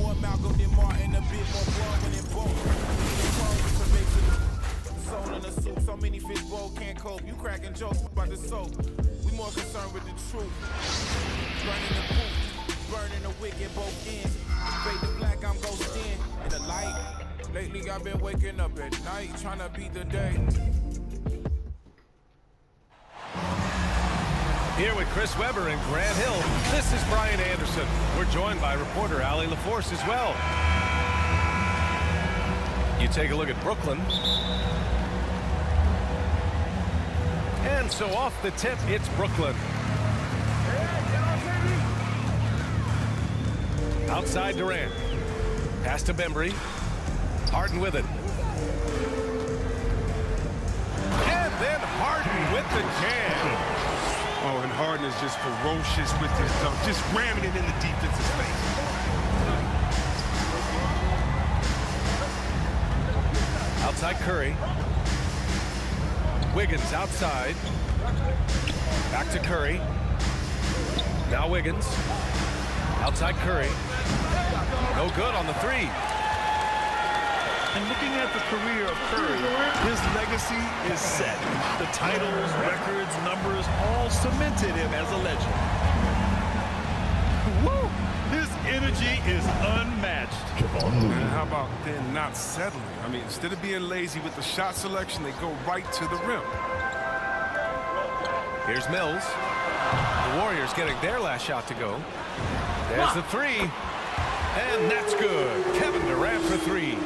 more Malcolm than Martin, a bit more Baldwin than both. Soul in a suit, so many fish bowl can't cope. You cracking jokes about the soap. We more concerned with the truth. Burning the poop, burning the wick at both ends. Fade the black, I'm ghosting in the light. Lately I've been waking up at night, trying to beat the day. Here with Chris Webber and Grant Hill, this is Brian Anderson. We're joined by reporter Allie LaForce as well. You take a look at Brooklyn. And so off the tip, it's Brooklyn. Outside Durant. Pass to Bembry. Harden with it. And then Harden with the jam. Oh, and Harden is just ferocious with his dunk, just ramming it in the defensive space. Outside Curry. Wiggins outside. Back to Curry. Now Wiggins. Outside Curry. No good on the three. And looking at the career of Curry, his legacy is set. The titles, records, numbers, all cemented him as a legend. Woo! His energy is unmatched. And how about then not settling? I mean, instead of being lazy with the shot selection, they go right to the rim. Here's Mills. The Warriors getting their last shot to go. There's the three. And that's good. Kevin Durant for three.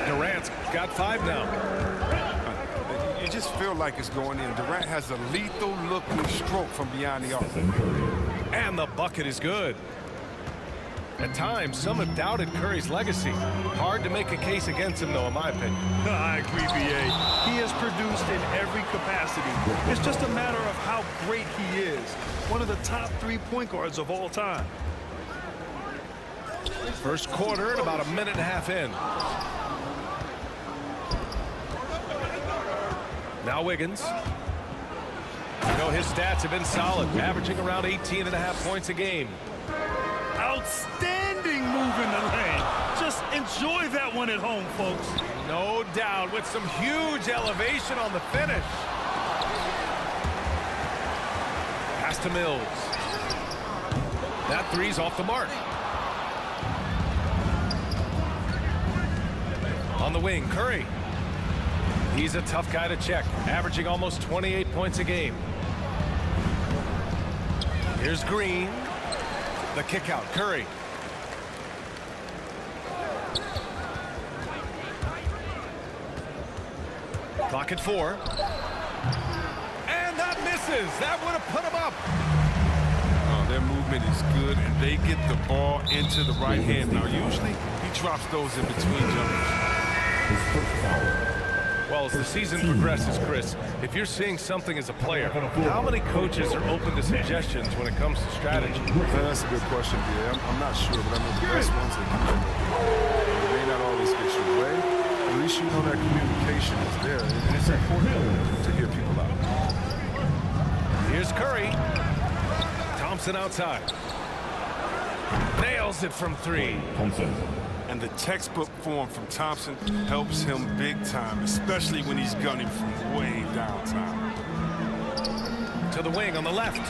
Durant's got 5 now. You just feel like it's going in. Durant has a lethal-looking stroke from beyond the arc. And the bucket is good. At times, some have doubted Curry's legacy. Hard to make a case against him, though, in my opinion. I agree, B.A. He has produced in every capacity. It's just a matter of how great he is. One of the top 3 point guards of all time. First quarter and about a minute and a half in. Now Wiggins. You know, his stats have been solid, averaging around 18.5 points a game. Outstanding move in the lane. Just enjoy that one at home, folks. No doubt, with some huge elevation on the finish. Pass to Mills. That three's off the mark. On the wing, Curry. He's a tough guy to check, averaging almost 28 points a game. Here's Green. The kick out, Curry. Clock at 4. And that misses. That would have put him up. Oh, their movement is good, and they get the ball into the right hand. Now, usually, he drops those in between jumpers. Well, as the season progresses, Chris, if you're seeing something as a player, how many coaches are open to suggestions when it comes to strategy? That's a good question, D.A. I'm not sure, but I know the best ones that they may not always get your way. At least you know that communication is there, and it's important to hear people out. Here's Curry. Thompson outside. Nails it from 3. And the textbook form from Thompson helps him big time, especially when he's gunning from way downtown. To the wing on the left.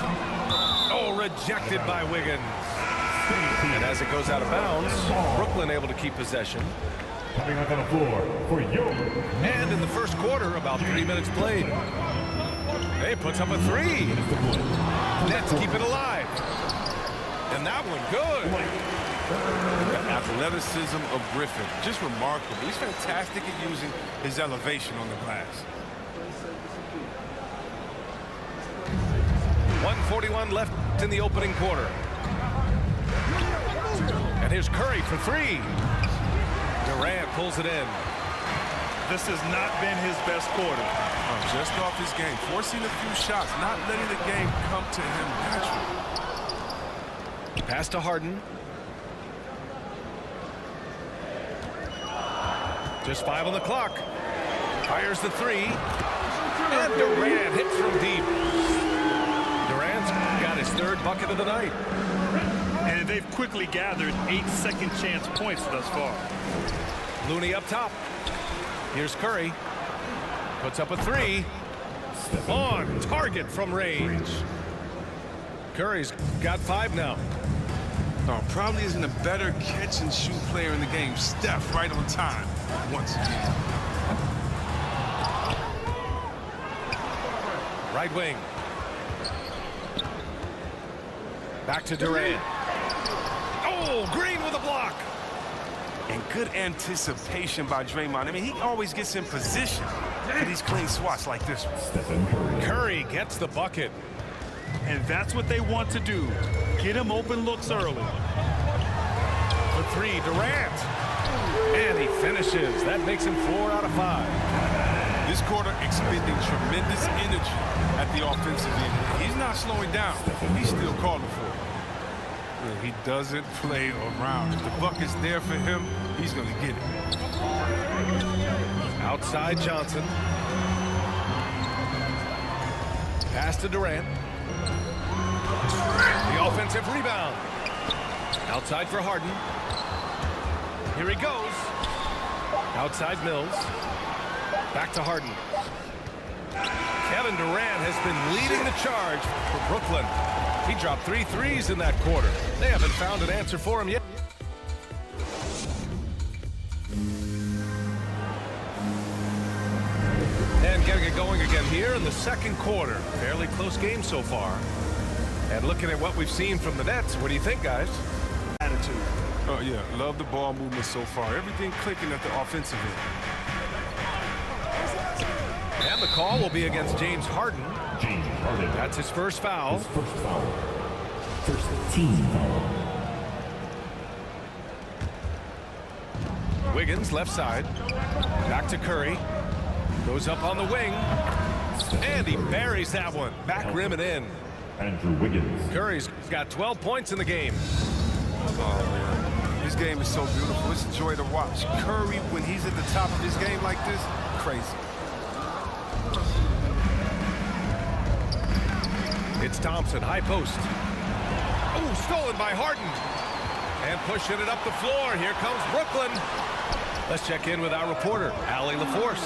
Oh, rejected by Wiggins. And as it goes out of bounds, Brooklyn able to keep possession. Coming up on the floor for you. And in the first quarter, about 3 minutes played. He puts up a 3. Nets keep it alive. And that one good. The athleticism of Griffin, just remarkable. He's fantastic at using his elevation on the glass. 1:41 left in the opening quarter. And here's Curry for 3. Durant pulls it in. This has not been his best quarter. Just off his game, forcing a few shots, not letting the game come to him naturally. Pass to Harden. Just 5 on the clock. Fires the 3. And Durant hits from deep. Durant's got his 3rd bucket of the night. And And they've quickly gathered 8 second-chance points thus far. Looney up top. Here's Curry. Puts up a 3. On target from range. Curry's got 5 now. Probably isn't a better catch-and-shoot player in the game. Steph right on time once again. Right wing. Back to Durant. Oh, Green with a block. And good anticipation by Draymond. I mean, he always gets in position for these clean swats like this one. Curry gets the bucket. And that's what they want to do. Get him open looks early. The 3, Durant. And he finishes. That makes him 4 out of 5. This quarter expending tremendous energy at the offensive end. He's not slowing down. He's still calling for it. He doesn't play around. If the bucket's there for him, he's going to get it. Outside Johnson. Pass to Durant. The offensive rebound. Outside for Harden. Here he goes. Outside Mills. Back to Harden. Kevin Durant has been leading the charge for Brooklyn. He dropped 3 threes in that quarter. They haven't found an answer for him yet. And getting it going again here in the second quarter. Fairly close game so far. And looking at what we've seen from the Nets, what do you think, guys? Attitude. Oh, yeah. Love the ball movement so far. Everything clicking at the offensive end. And the call will be against James Harden. That's his first foul. First team foul. Wiggins left side. Back to Curry. Goes up on the wing. And he buries that one. Back rim and in. Andrew Wiggins. Curry's got 12 points in the game. Oh, man. His game is so beautiful. It's a joy to watch. Curry, when he's at the top of his game like this, crazy. It's Thompson, high post. Oh, stolen by Harden. And pushing it up the floor. Here comes Brooklyn. Let's check in with our reporter, Allie LaForce.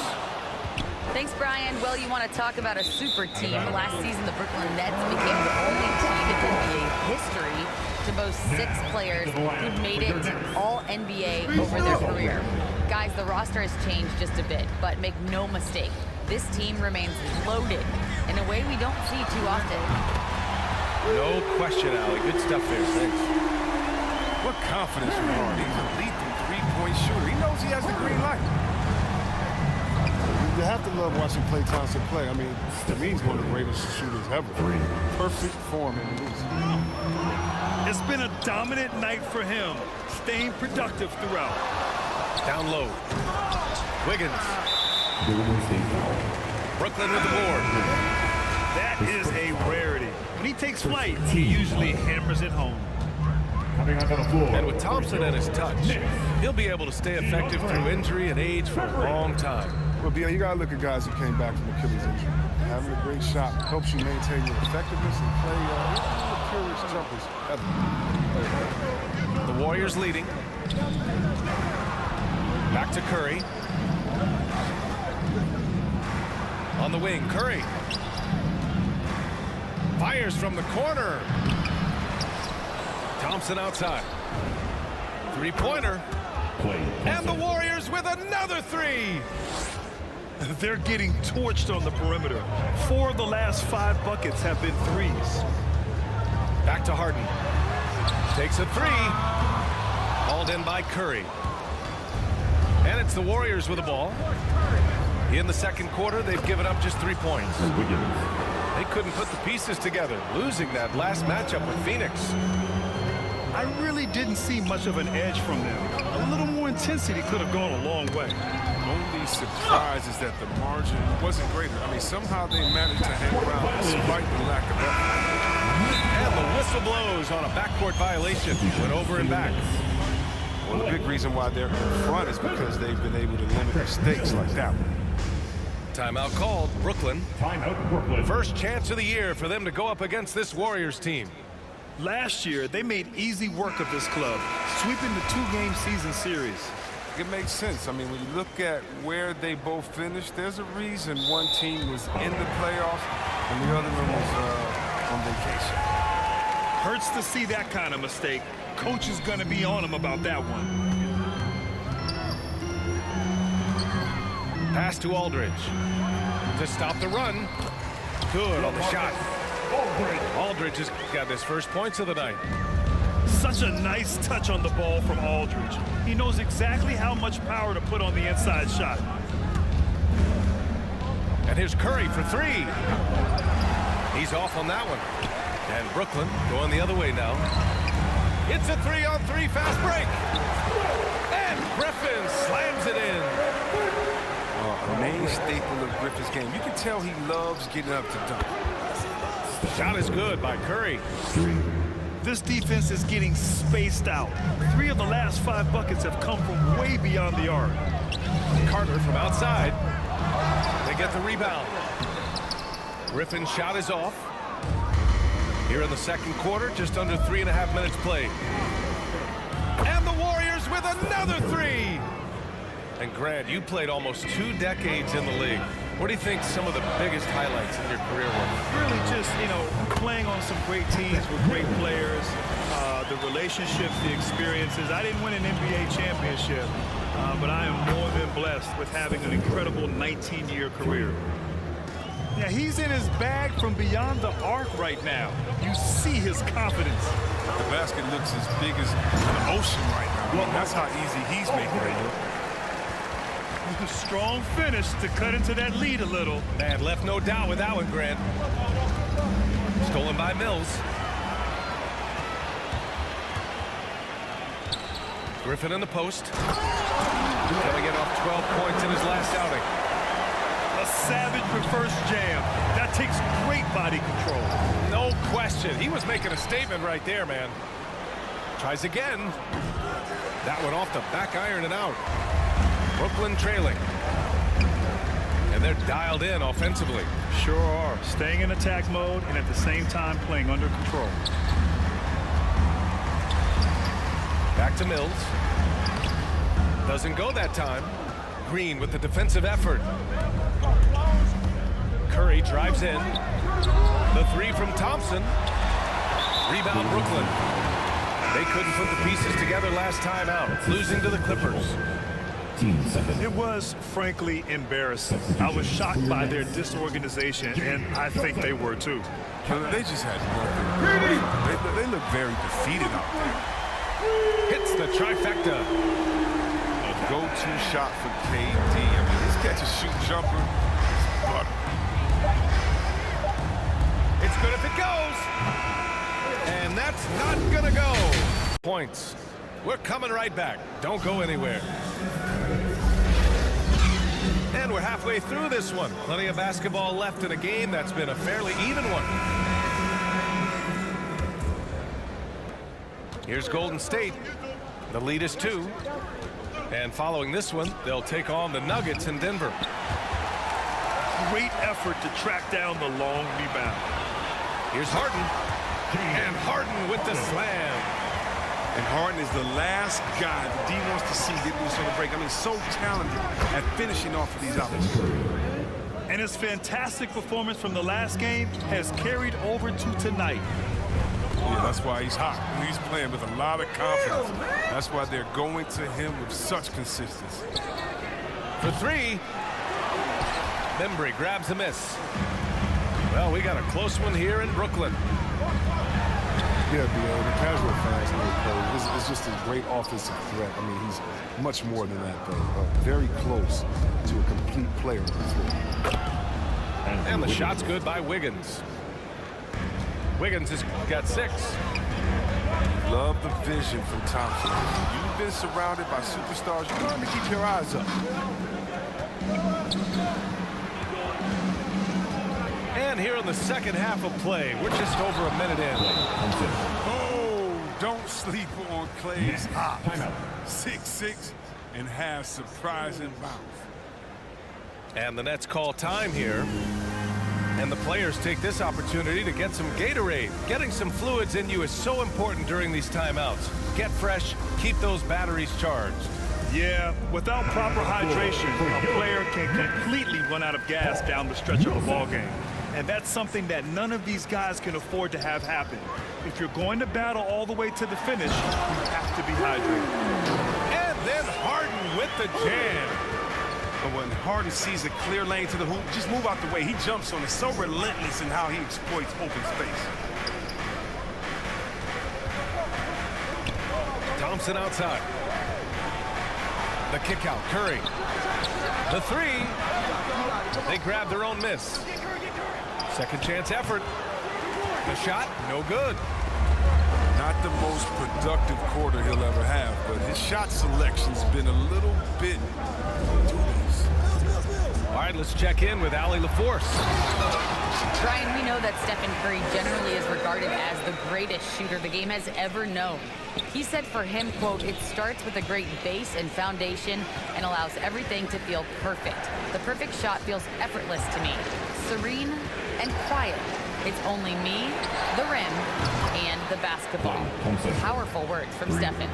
Thanks, Brian. Well, you want to talk about a super team. Last season, the Brooklyn Nets became the only team in NBA history to boast 6 players who made it to All-NBA over their career. Guys, the roster has changed just a bit, but make no mistake, this team remains loaded in a way we don't see too often. No question, Allie. Good stuff there. Thanks. What confidence from Harden. He's a lethal three-point shooter. He knows he has the green light. You have to love watching Klay Thompson play. I mean, to me, he's one of the greatest shooters ever. Perfect form in the league. It's been a dominant night for him, staying productive throughout. Down low. Wiggins. Brooklyn with the board. That is a rarity. When he takes flight, he usually hammers it home. Coming onto the floor. And with Thompson at his touch, he'll be able to stay effective through injury and age for a long time. Well, Bill, you got to look at guys who came back from Achilles injury. Having a great shot helps you maintain your effectiveness and play one of the purest jumpers ever. The Warriors leading. Back to Curry. On the wing, Curry. Fires from the corner. Thompson outside. Three-pointer. And the Warriors with another 3. They're getting torched on the perimeter. 4 of the last 5 buckets have been threes. Back to Harden. Takes a 3. Hauled in by Curry. And it's the Warriors with the ball. In the second quarter, they've given up just 3 points. They couldn't put the pieces together, losing that last matchup with Phoenix. I really didn't see much of an edge from them. A little more intensity could have gone a long way. Only surprise is that the margin wasn't greater. I mean, somehow they managed to hang around despite the lack of effort. And the whistle blows on a backcourt violation. Went over and back. Well, the big reason why they're in front is because they've been able to limit mistakes like that one. Timeout called. Brooklyn. Timeout, Brooklyn. First chance of the year for them to go up against this Warriors team. Last year, they made easy work of this club, sweeping the 2-game season series. It makes sense. I mean, when you look at where they both finished, there's a reason one team was in the playoffs and the other one was on vacation. Hurts to see that kind of mistake. Coach is going to be on him about that one. Pass to Aldridge to stop the run. Good on the shot. Aldridge has got his first points of the night. Such a nice touch on the ball from Aldridge. He knows exactly how much power to put on the inside shot. And here's Curry for 3. He's off on that one. And Brooklyn going the other way now. It's a 3-on-3 fast break. And Griffin slams it in. A main staple of Griffin's game. You can tell he loves getting up to dunk. Shot is good by Curry. This defense is getting spaced out. 3 of the last 5 buckets have come from way beyond the arc. Carter from outside. They get the rebound. Griffin's shot is off. Here in the second quarter, just under 3.5 minutes played. And the Warriors with another 3. And Grant, you played almost 2 decades in the league. What do you think some of the biggest highlights in your career were? Really just, playing on some great teams with great players, the relationships, the experiences. I didn't win an NBA championship, but I am more than blessed with having an incredible 19-year career. Yeah, he's in his bag from beyond the arc right now. You see his confidence. The basket looks as big as an ocean right now. Well, that's how easy he's making it. Strong finish to cut into that lead a little. Man, left no doubt with that one, Grant. Stolen by Mills. Griffin in the post. Coming in off 12 points in his last outing. A savage reverse jam. That takes great body control. No question. He was making a statement right there, man. Tries again. That one off the back iron and out. Brooklyn trailing. And they're dialed in offensively. Sure are. Staying in attack mode and at the same time playing under control. Back to Mills. Doesn't go that time. Green with the defensive effort. Curry drives in. The 3 from Thompson. Rebound Brooklyn. They couldn't put the pieces together last time out, losing to the Clippers. It was, frankly, embarrassing. I was shocked by their disorganization, and I think they were, too. They just had nothing. They look very defeated out there. Hits the trifecta. A go-to shot for KD. I mean, this catch a shoot jumper. Butter. It's good if it goes. And that's not gonna go. Points. We're coming right back. Don't go anywhere. And we're halfway through this one. Plenty of basketball left in a game that's been a fairly even one. Here's Golden State. The lead is 2. And following this one, they'll take on the Nuggets in Denver. Great effort to track down the long rebound. Here's Harden. And Harden with the slam. And Harden is the last guy that D wants to see get loose on the break. I mean, so talented at finishing off of these opportunities. And his fantastic performance from the last game has carried over to tonight. Yeah, that's why he's hot. He's playing with a lot of confidence. That's why they're going to him with such consistency. For 3. Membry grabs the miss. Well, we got a close one here in Brooklyn. Yeah, the casual fans know it's just a great offensive threat. I mean, he's much more than that, though. Very close to a complete player on the floor. And the shot's good by Wiggins. Wiggins has got 6. Love the vision from Thompson. You've been surrounded by superstars. You got to keep your eyes up. And here in the second half of play, we're just over a minute in. Oh, don't sleep on Clay's hop. 6'6" and has surprising bounce. And the Nets call time here. And the players take this opportunity to get some Gatorade. Getting some fluids in you is so important during these timeouts. Get fresh, keep those batteries charged. Yeah, without proper hydration, a player can completely run out of gas down the stretch of a ball game. And that's something that none of these guys can afford to have happen. If you're going to battle all the way to the finish, you have to be hydrated. And then Harden with the jam. But when Harden sees a clear lane to the hoop, just move out the way. He jumps on it, so relentless in how he exploits open space. Thompson outside. The kick out, Curry. The three. They grab their own miss. Second chance effort. The shot, no good. Not the most productive quarter he'll ever have, but his shot selection's been a little bit dubious. All right, let's check in with Allie LaForce. Brian, we know that Stephen Curry generally is regarded as the greatest shooter the game has ever known. He said for him, quote, "It starts with a great base and foundation and allows everything to feel perfect. The perfect shot feels effortless to me, serene and quiet. It's only me, the rim, and the basketball." Powerful words from Stephen.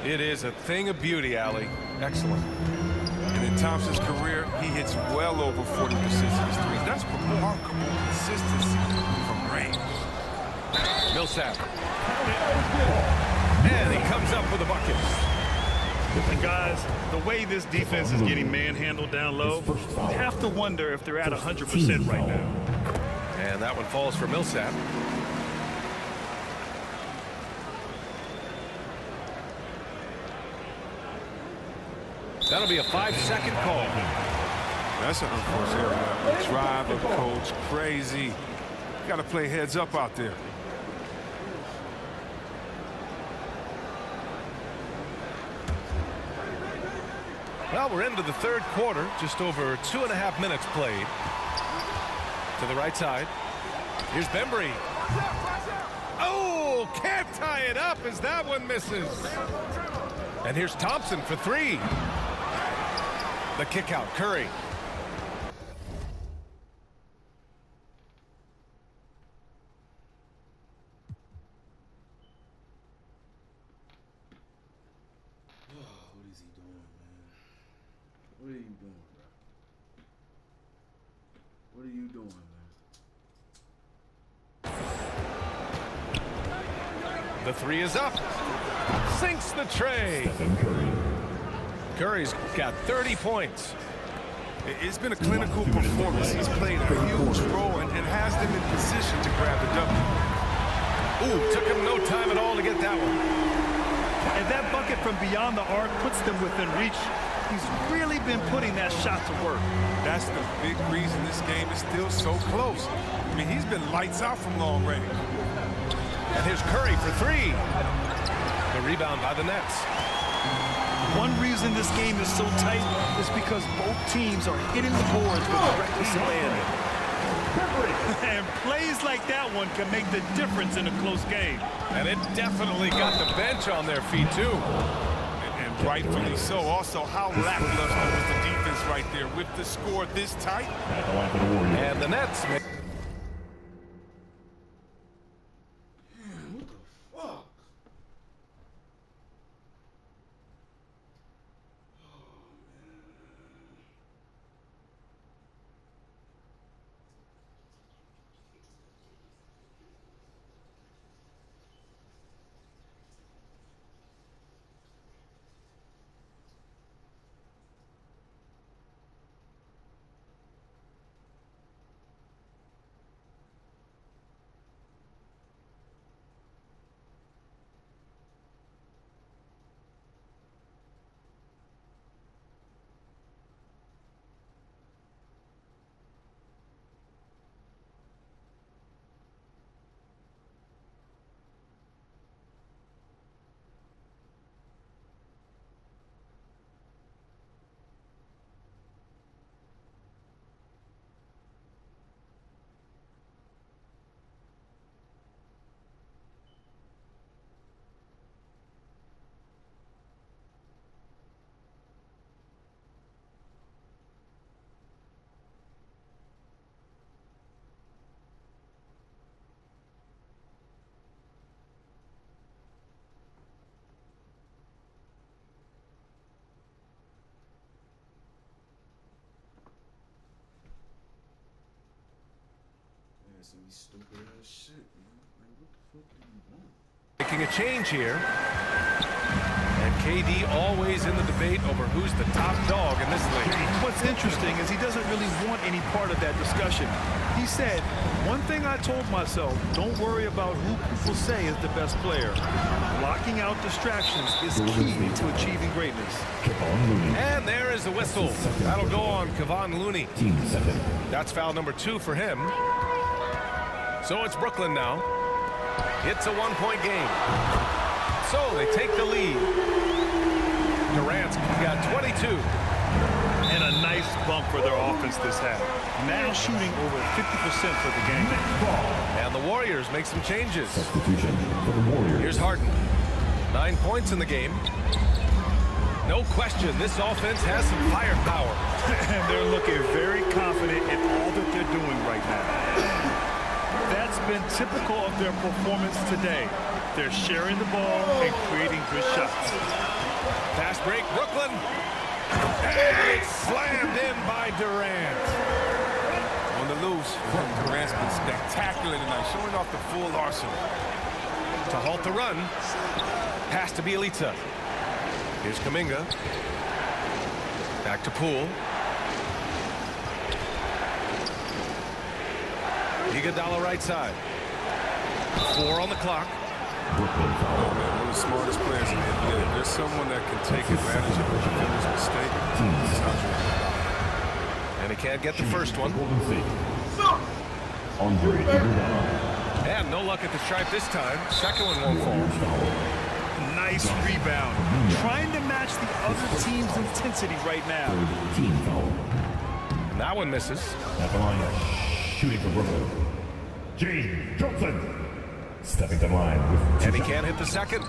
It is a thing of beauty, Allie. Excellent. And in Thompson's career, he hits well over 40% of his threes. That's remarkable consistency from range. Millsap. And he comes up with a bucket. And guys, the way this defense is getting manhandled down low, you have to wonder if they're at 100% right now. And that one falls for Millsap. That'll be a 5-second call. That's an unforced error. The drive of coach, crazy. Got to play heads up out there. Well, we're into the third quarter. Just over 2.5 minutes played. To the right side. Here's Bembry. Oh, can't tie it up as that one misses. And here's Thompson for three. The kick out, Curry. What is he doing, man? What are you doing, bro? What are you doing, man? The three is up. Sinks the tray. Curry's got 30 points. It's been a clinical performance. He's played a huge role and has them in position to grab the W. Ooh, took him no time at all to get that one. And that bucket from beyond the arc puts them within reach. He's really been putting that shot to work. That's the big reason this game is still so close. I mean, he's been lights out from long range. And here's Curry for three. The rebound by the Nets. One reason this game is so tight is because both teams are hitting the boards with reckless abandon. And plays like that one can make the difference in a close game. And it definitely got the bench on their feet, too. And rightfully so. Also, how lackluster was the defense right there with the score this tight. And the Nets make... Some stupid ass shit, man. Like, what the fuck are you doing? Making a change here. And KD always in the debate over who's the top dog in this league. What's interesting is he doesn't really want any part of that discussion. He said, one thing I told myself, don't worry about who people say is the best player. Blocking out distractions is key to achieving greatness. And there is the whistle. That'll go on Kevon Looney. That's foul number 2 for him. So it's Brooklyn now. It's a one-point game. So they take the lead. Durant's got 22. And a nice bump for their offense this half. Now shooting over 50% for the game. And the Warriors make some changes. Substitution for the Warriors. Here's Harden. 9 points in the game. No question, this offense has some firepower. And they're looking very confident in all that they're doing right now. That's been typical of their performance today. They're sharing the ball and creating good shots. Fast break, Brooklyn. And it's slammed in by Durant. On the loose, Durant's been spectacular tonight, showing off the full arsenal. To halt the run, pass to Bielitsa. Here's Kuminga. Back to Poole. Iguodala right side. 4 on the clock. Oh, man, one of the smartest players in the NBA. If there's someone that can take advantage of a defender's mistake, it's Andre. And he can't get the first one. Andre Iguodala. And no luck at the stripe this time. Second one won't fall. Nice rebound. Trying to match the other team's intensity right now. Third team foul. That one misses. At the line, shooting for Brooklyn. James Johnson. Stepping to line with 2 And he shots. can't hit the second.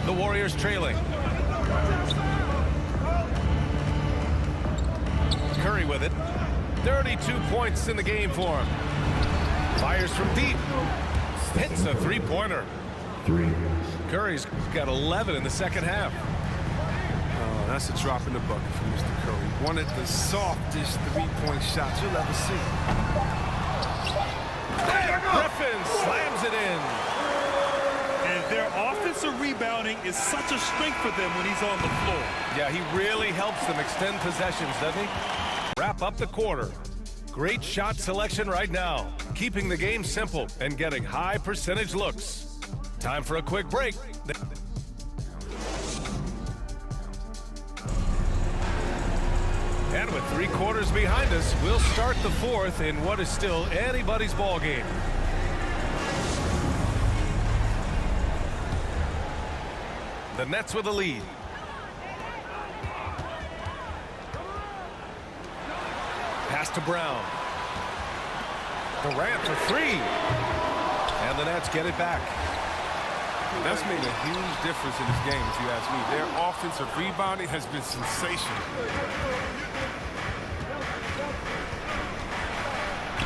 The Warriors trailing. Curry with it. 32 points in the game for him. Fires from deep. Hits a three-pointer. 3. Curry's got 11 in the second half. Oh, that's a drop in the bucket for Mr. Curry. One of the softest three-point shots you'll ever see. And Griffin slams it in. And their offensive rebounding is such a strength for them when he's on the floor. Yeah, he really helps them extend possessions, doesn't he? Wrap up the quarter. Great shot selection right now, keeping the game simple and getting high percentage looks. Time for a quick break. And with 3 quarters behind us, we'll start the 4th in what is still anybody's ball game. The Nets with a lead. Pass to Brown. Durant for 3. And the Nets get it back. That's made a huge difference in this game, if you ask me. Their offensive rebounding has been sensational.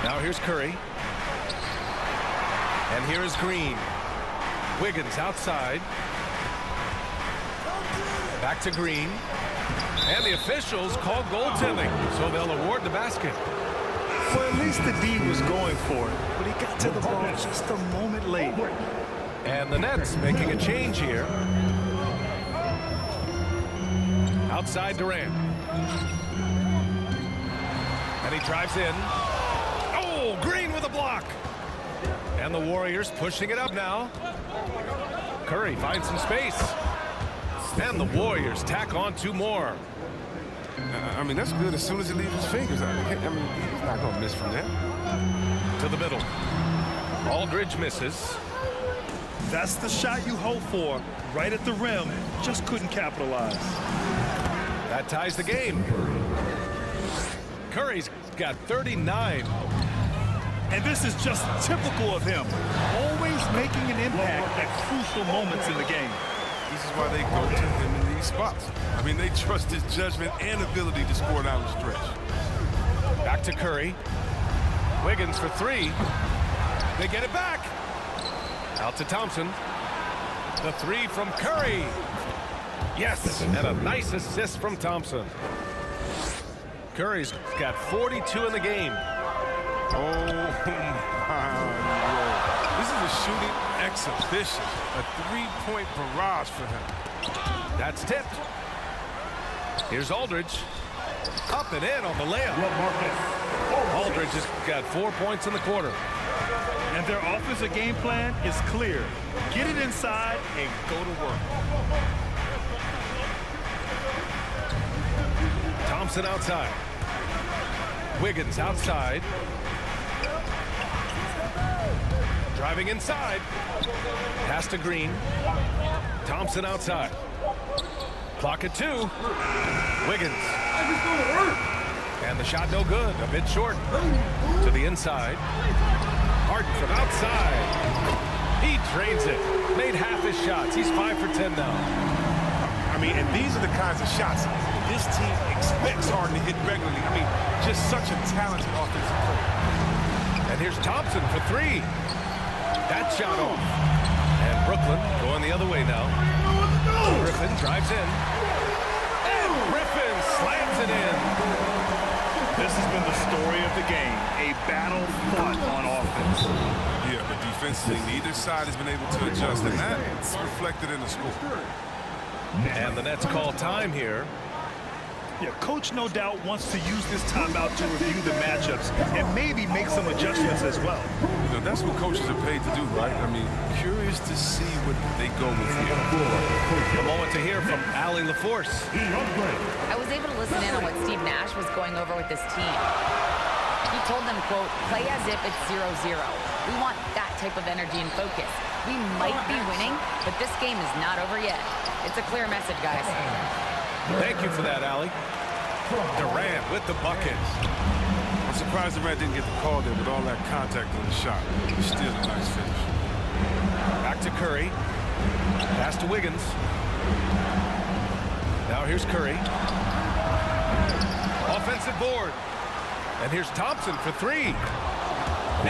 Now here's Curry. And here is Green. Wiggins outside. Back to Green. And the officials call goaltending, so they'll award the basket. Well, at least the D was going for it, but he got to the ball just a moment late. And the Nets making a change here. Outside Durant. And he drives in. Oh, Green with a block. And the Warriors pushing it up now. Curry finds some space. And the Warriors tack on 2 more. I mean, that's good as soon as it leaves his fingers. I mean, he's not going to miss from that. To the middle. Aldridge misses. That's the shot you hope for. Right at the rim, just couldn't capitalize. That ties the game. Curry's got 39. And this is just typical of him. Always making an impact at crucial moments in the game. This is why they go to him in these spots. I mean, they trust his judgment and ability to score down the stretch. Back to Curry. Wiggins for 3. They get it back. Out to Thompson. The 3 from Curry. Yes, and a nice assist from Thompson. Curry's got 42 in the game. Oh, exhibition. A three-point barrage for him. That's tipped. Here's Aldridge. Up and in on the layup. Aldridge has got 4 points in the quarter. And their offensive game plan is clear. Get it inside and go to work. Thompson outside. Wiggins outside. Driving inside. Pass to Green. Thompson outside. Clock at 2. Wiggins. And the shot no good. A bit short. To the inside. Harden from outside. He drains it. Made half his shots. He's 5 for 10 now. I mean, and these are the kinds of shots this team expects Harden to hit regularly. I mean, just such a talented offensive player. And here's Thompson for 3. That shot off. And Brooklyn going the other way now. Griffin drives in. And Griffin slams it in. This has been the story of the game. A battle fought on offense. Yeah, but defensively, neither side has been able to adjust, and that's reflected in the score. And the Nets call time here. Yeah, coach no doubt wants to use this timeout to review the matchups and maybe make some adjustments as well. You know, that's what coaches are paid to do, right? I mean, curious to see what they go with here. A moment to hear from Allie LaForce. I was able to listen in on what Steve Nash was going over with this team. He told them, quote, play as if it's 0-0. We want that type of energy and focus. We might be winning, but this game is not over yet. It's a clear message, guys. Thank you for that, Allie. Durant with the bucket. I'm surprised Durant didn't get the call there with all that contact on the shot. Still a nice finish. Back to Curry. Pass to Wiggins. Now here's Curry. Offensive board. And here's Thompson for 3.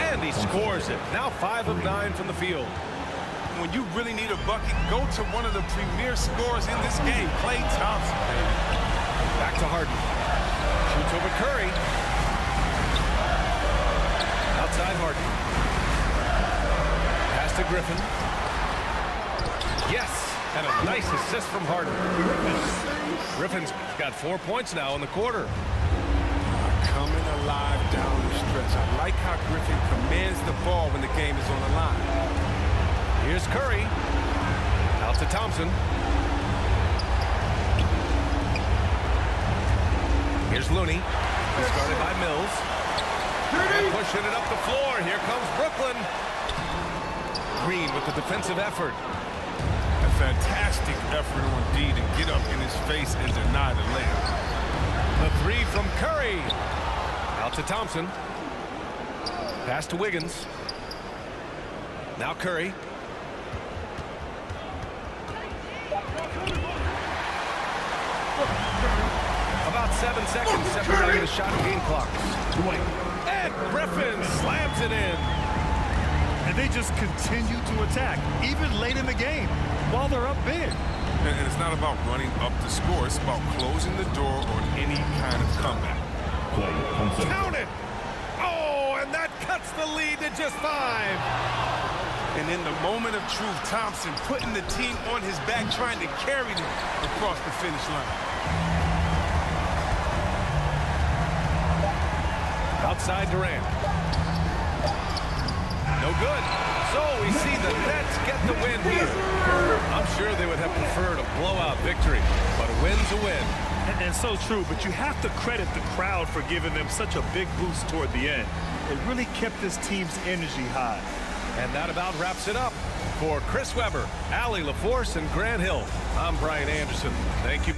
And he scores it. Now 5 of 9 from the field. When you really need a bucket, go to one of the premier scorers in this game, Klay Thompson. Back to Harden. Shoots over Curry. Outside Harden. Pass to Griffin. Yes, and a nice assist from Harden. Griffin's got 4 points now in the quarter. Coming alive down the stretch. I like how Griffin commands the ball when the game is on the line. Here's Curry. Out to Thompson. Here's Looney. Started by Mills. And pushing it up the floor. Here comes Brooklyn. Green with the defensive effort. A fantastic effort on D to get up in his face and deny the layup. The 3 from Curry. Out to Thompson. Pass to Wiggins. Now Curry. About 7 seconds separating the shot and game clocks. And Griffin slams it in. And they just continue to attack, even late in the game, while they're up big. And it's not about running up the score. It's about closing the door on any kind of comeback. Count it! Oh, and that cuts the lead to just 5. And in the moment of truth, Thompson putting the team on his back, trying to carry them across the finish line. Outside Durant. No good. So we see the Nets get the win here. I'm sure they would have preferred a blowout victory, but a win's a win. And so true, but you have to credit the crowd for giving them such a big boost toward the end. It really kept this team's energy high. And that about wraps it up. For Chris Webber, Allie LaForce, and Grant Hill, I'm Brian Anderson. Thank you.